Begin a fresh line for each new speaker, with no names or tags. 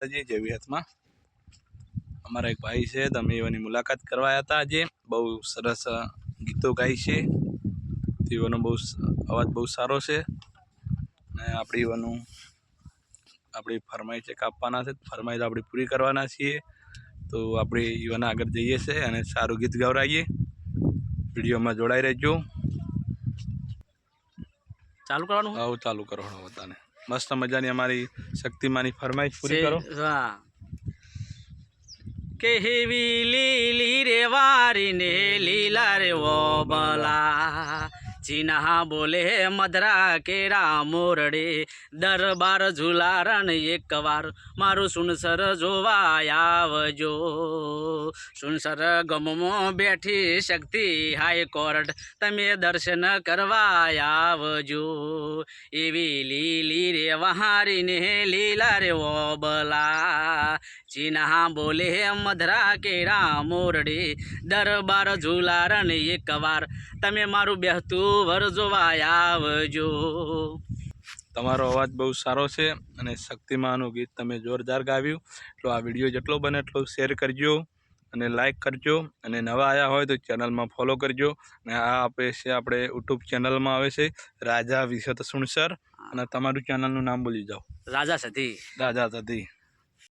જેવીહતમાં અમારા એક ભાઈ છે, તમે એની મુલાકાત કરવા આવ્યા હતા। આજે બહુ સરસ ગીતો ગાય છે, તેઓનો અવાજ બહુ સારો છે ને આપણી ફરમાઈશ એક આપવાના છે, ફરમાઈશ આપણી પૂરી કરવાના છીએ। તો આપણે ઈવાના આગળ જઈએ છીએ અને સારું ગીત ગવડાવીએ। વિડીયોમાં જોડાઈ રહેજો।
ચાલુ કરવાનું
ચાલુ કરો બધાને મસ્ત મજાની અમારી શક્તિમાની ફરમાઈશ પૂરી કરો।
કે હેવી લીલી રે વારી ને લીલા રે ઓ બલા ચીના બોલે મધરા કેરા મોરડે દરબાર ઝુલારણ એકવાર મારું સુનસર જોવા આવજો। સુનસર ગમમાં બેઠી શક્તિ હાઈકોર્ટ તમે દર્શન કરવા આવજો। એવી લીલી રે વહારી ને લીલા રે ઓ બલા ચીના બોલે મધરા કેરા મોરડે દરબાર ઝુલારણ એકવાર તમે મારું બેહતું વર જોવા આવજો।
તમારો અવાજ બહુ સારો છે અને શક્તિમાનનું ગીત તમે જોરદાર ગાવ્યું। તો આ વિડીયો જેટલો બને એટલો શેર કરજો અને લાઈક કરજો અને નવા આવ્યા હોય તો ચેનલમાં ફોલો કરજો। અને આ આપણે યુટ્યુબ ચેનલમાં આવે છે રાજા વિશત સુણસર, અને તમારું ચેનલનું નામ બોલી જાઓ।
રાજા સધી।